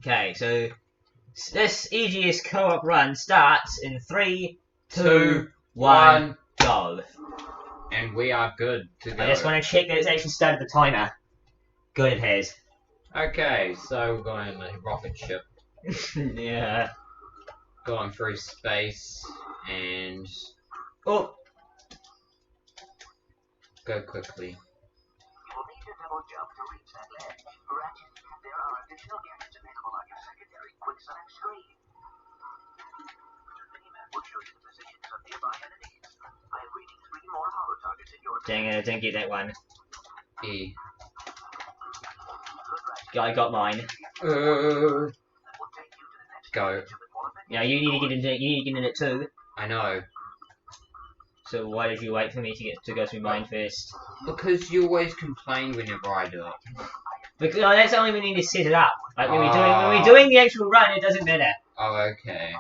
Okay, so this EGS co-op run starts in 3, 2, 1, go. And we are good to go. I just want to check that it's actually started the timer. Good, it has. Okay, so we're going on a rocket ship. Yeah. Going through space and Oh. go quickly. You will need a double jump to reach that ledge. Ratchet, there are additional gadgets available on your secondary quick select screen. The mini-map will show you the positions of nearby enemies. I am reading 3 more hollow targets in your Dang it, I didn't get that one. E. I got mine. Go. Yeah, you need to get in it too. I know. So why did you wait for me to go through mine first? Because you always complain whenever I do it. Because that's only when we need to set it up. Like when we're doing the actual run, it doesn't matter. Oh, okay.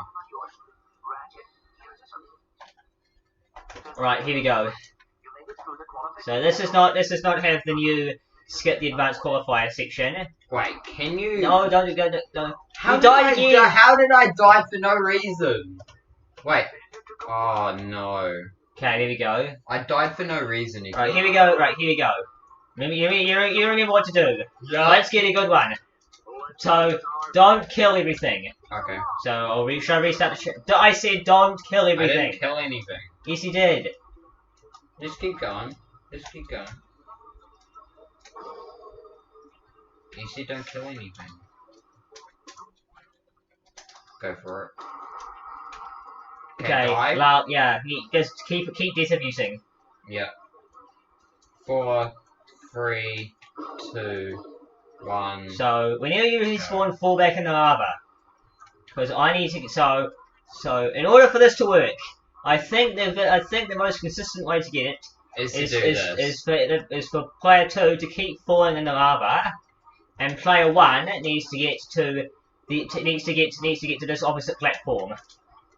Right, here we go. So this does not have the new skip the advanced qualifier section. Wait, can you? No, don't go. No. How You did died again. How did I die for no reason? Wait. Oh no. Okay, here we go. I died for no reason. Right, here we go. Right, here we go. You remember what to do. Yeah. Let's get a good one. So don't kill everything. Okay. So should I restart the ship? I said don't kill I everything. didn't kill anything. Yes, you did. Just keep going. Just keep going. You said don't kill anything. Go for it. Okay. Die? Well, yeah. Just keep disabusing. Yep. 4, 3, 2, 1. So whenever you respawn, fall back in the lava. Because I need to. So in order for this to work, I think the most consistent way to get it is for player 2 to keep falling in the lava, and player 1 needs to get to this opposite platform.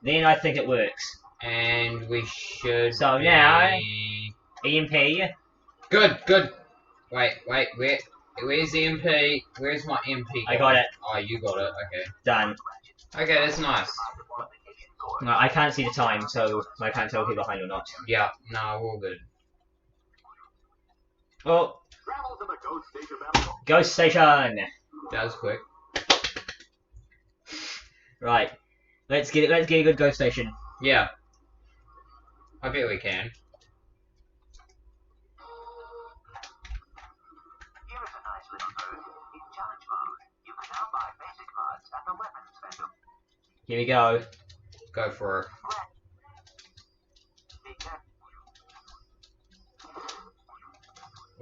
Then I think it works. And we should. So now, EMP. Good. Wait. Where's the MP? Where's my MP? I got it. Oh, you got it. Okay. Done. Okay, that's nice. No, I can't see the time, so I can't tell if you're behind or not. Yeah. No, we're all good. Oh. Ghost station. That was quick. Right. Let's get a good ghost station. Yeah. I bet we can. Here's a nice little booth. In challenge mode, you can now buy basic mods at the weapons vendor. Here we go. Go for it.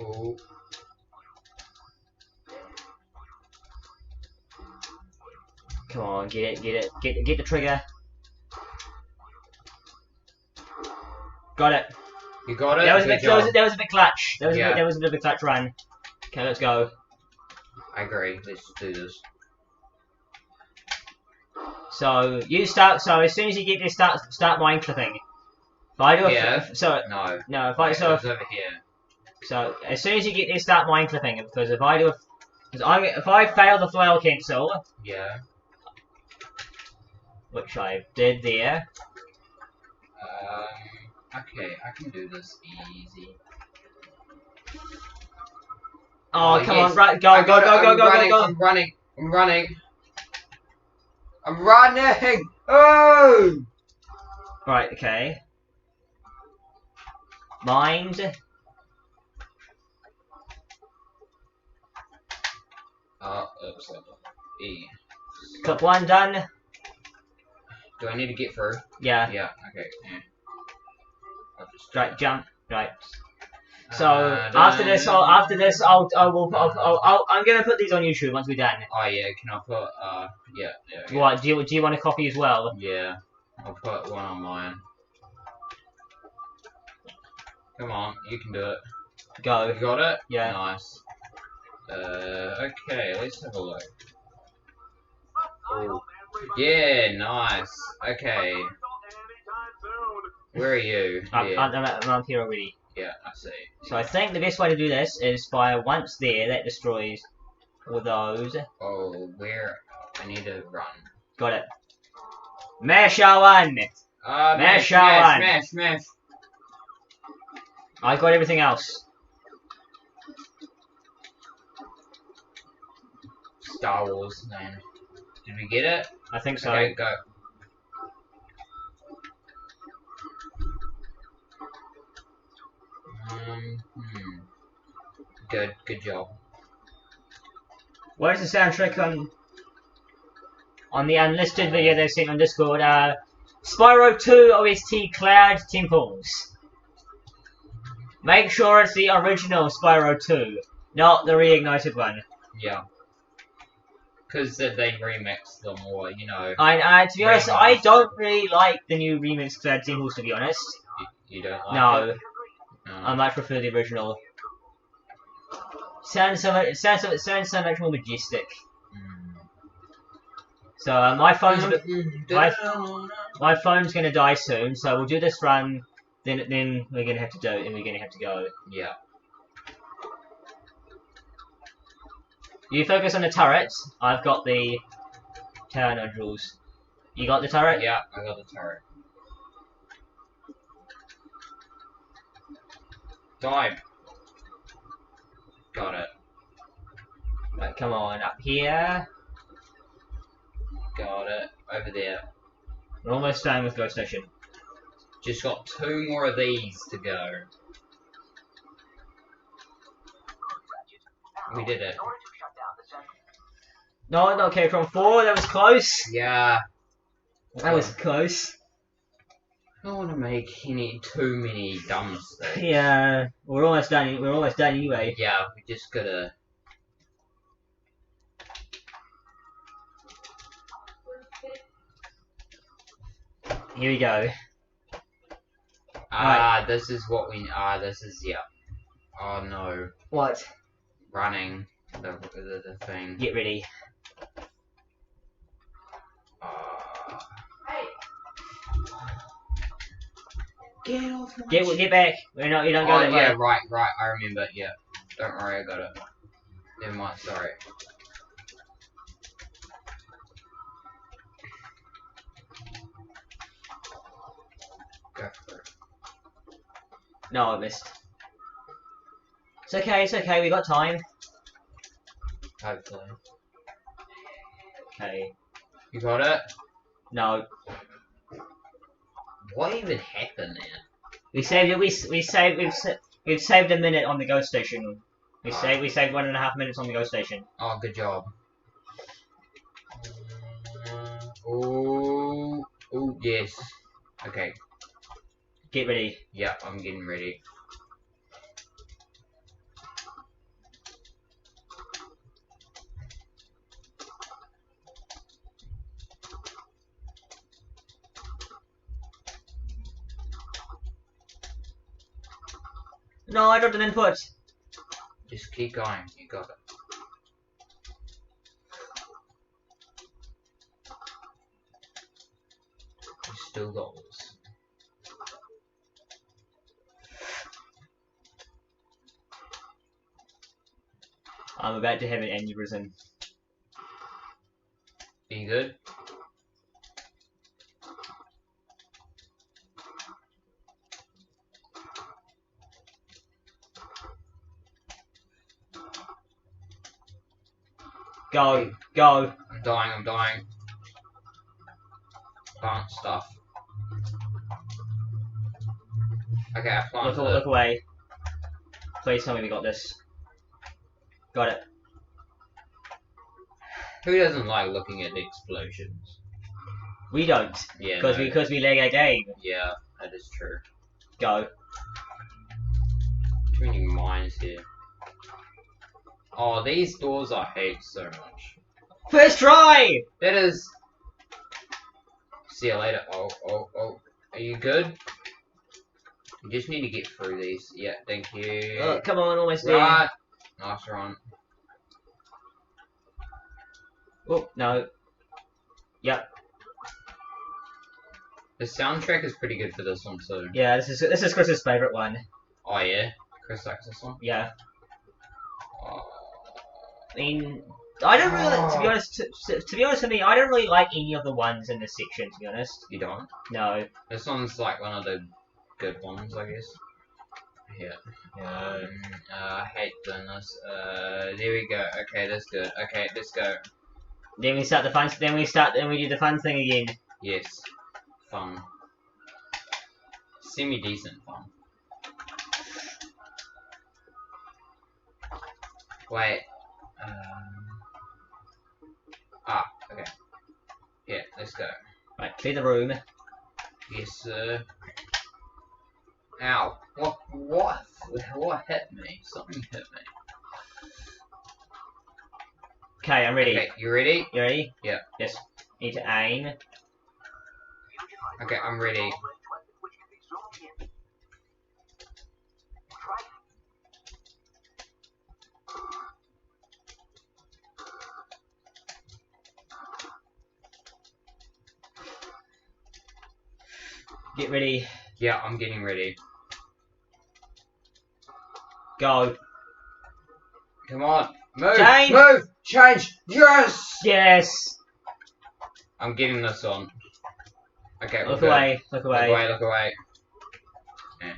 Oh. Come on, get the trigger. Got it. You got it. That was a bit clutch. That was a bit of a clutch run. Okay, let's go. I agree. Let's just do this. So you start. So as soon as you get there, start mine clipping. If I do No. If I it's over here. So as soon as you get there, start mine clipping. Because if I fail the flail cancel. Yeah. Which I did there. Okay, I can do this easy. Oh, come yes. on, right, go. I'm running! Oh! Right, okay. Mind. Oops. E. Clip 1 done. Do I need to get through? Yeah. Yeah, okay. Yeah. Right, jump. Right. So after this, I'm gonna put these on YouTube once we're done. Oh yeah, can I put yeah. What do you want a copy as well? Yeah, I'll put one on mine. Come on, you can do it. Go. You got it? Yeah. Nice. Okay, let's have a look. Oh. Yeah, nice. Okay. Where are you? I'm here already. Yeah, I see. So I think the best way to do this is by once there, that destroys all those. Oh, where I need to run. Got it. Mash R1! Mash, R1! mash. I got everything else. Star Wars land. Did we get it? I think so. Okay, go. Good job. What is the soundtrack on the unlisted video they've seen on Discord? Spyro 2 OST Cloud Temples. Make sure it's the original Spyro 2, not the reignited one. Yeah. Because they remixed them, or you know. To be honest, I don't really like the new remix Cloud Temples. To be honest. You don't like No. it? No. I much prefer the original. Sounds so much more majestic. So my phone's gonna die soon. So we'll do this run. Then we're gonna have to do it, and we're gonna have to go. Yeah. You focus on the turret. I've got the tower nodules. You got the turret? Yeah, I got the turret. Dive. Got it. Right, come on, up here. Got it. Over there. We're almost done with Ghost Station. Just got 2 more of these to go. We did it. No, okay, from 4, that was close. Yeah. That was close. I don't want to make too many dumb mistakes. Yeah, we're almost done. We're almost done anyway. Yeah, we just gotta. Here we go. This is what we. This is yeah. Oh no. What? Running the thing. Get ready. Get off my Get back. You don't go that way. Yeah, right. I remember. Yeah. Don't worry, I got it. Never mind. Sorry. Go for it. No, I missed. It's okay. It's okay. We got time. Hopefully. Okay. You got it? No. What even happened there? We saved it. We've saved a minute on the ghost station. We saved 1.5 minutes on the ghost station. Oh, good job. Oh, yes. Okay. Get ready. Yeah, I'm getting ready. No, I dropped an input. Just keep going. You got it. You still got this. I'm about to have an aneurysm. Are you good? Go, go. I'm dying. Plant stuff. Okay, I planted it. Look away. Please tell me we got this. Got it. Who doesn't like looking at the explosions? We don't. Yeah. Because we lag our game. Yeah, that is true. Go. Too many mines here. Oh, these doors I hate so much. First try! That is. See you later. Oh. Are you good? You just need to get through these. Yeah, thank you. Oh, come on, almost there. Right. Nice run. Oh, no. Yep. The soundtrack is pretty good for this one too. Yeah, this is Chris's favourite one. Oh yeah? Chris likes this one? Yeah. Oh. I mean, I don't really, to be honest, to be honest with me, I don't really like any of the ones in this section. To be honest, You don't? no. This one's like one of the good ones, I guess. Yeah. I hate doing this. There we go. Okay, that's good. Okay, let's go. Then we start the fun. Then we do the fun thing again. Yes. Fun. Semi-decent fun. Wait. Okay. Yeah, let's go. Right, clear the room. Yes, sir. Ow. What hit me? Something hit me. Okay, I'm ready. Okay, you ready? You ready? Yeah. Yes. Need to aim. Okay, I'm ready. Get ready. Yeah, I'm getting ready. Go. Come on. Move! Change! Move! Change! Yes! Yes! I'm getting this on. Okay, Look we're away, good. look away. Look away, look away. Yeah,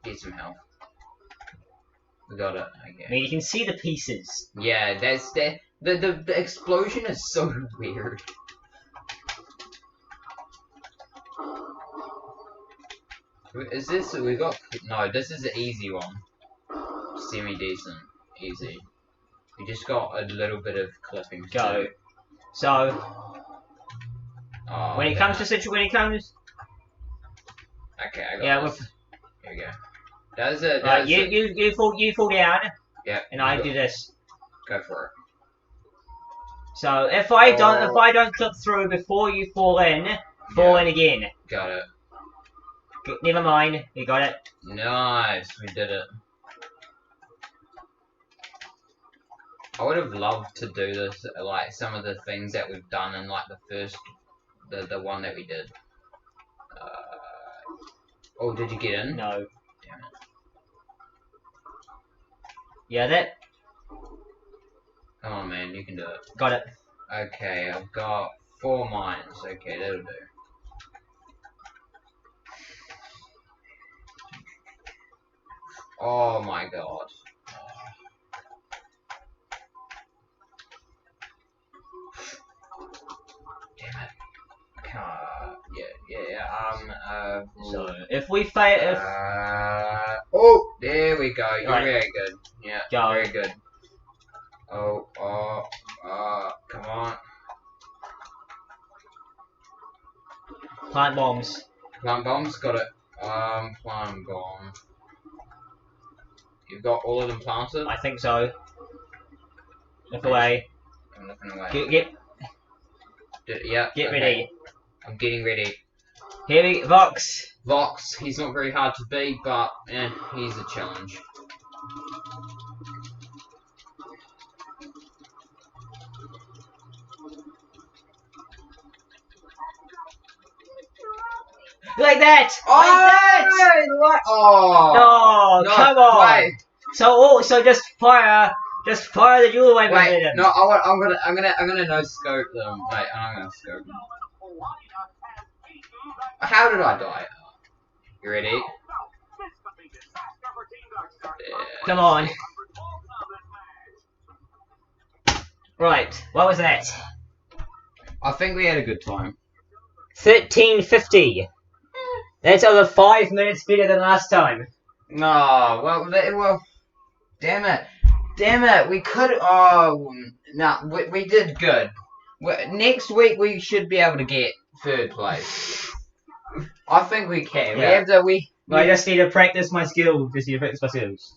get some health. We got it. I Okay. mean, you can see the pieces. Yeah, that's the explosion is so weird. Is this we got? No, this is the easy one. Semi-decent, easy. We just got a little bit of clipping. Go. So, when it comes to when it comes. Okay, I got this. Here we go. That is Right, you fall down. Yeah. And I do this. Go for it. So if I don't clip through before you fall in again. Got it. Never mind, you got it. Nice, we did it. I would have loved to do this, like some of the things that we've done in like the first, the one that we did. Oh, did you get in? No. Damn it. Yeah, that. Come on, man, you can do it. Got it. Okay, I've got 4 mines. Okay, that'll do. Oh my god. Damn it. Yeah. So if we fail, oh, there we go. You're Right. very good. Yeah, Go. very good. Oh, come on. plant bombs. Plant bombs, got it. Plant bomb. You've got all of them planted? I think so. Look away. I'm looking away. Get okay. ready. I'm getting ready. Here we Vox. Vox, he's not very hard to beat, but he's a challenge. Like that! Oh! No, come on! Wait. So just fire the jewel away with Wait, him. no, I'm gonna no scope them. Wait, I'm gonna scope them. How did I die? You ready? Yeah. Come on. Right, what was that? I think we had a good time. 1350. That's over 5 minutes better than last time. No, well, damn it, we could, we did good. Next week we should be able to get 3rd place. I think we can. Yeah. We I just need to practice my skills.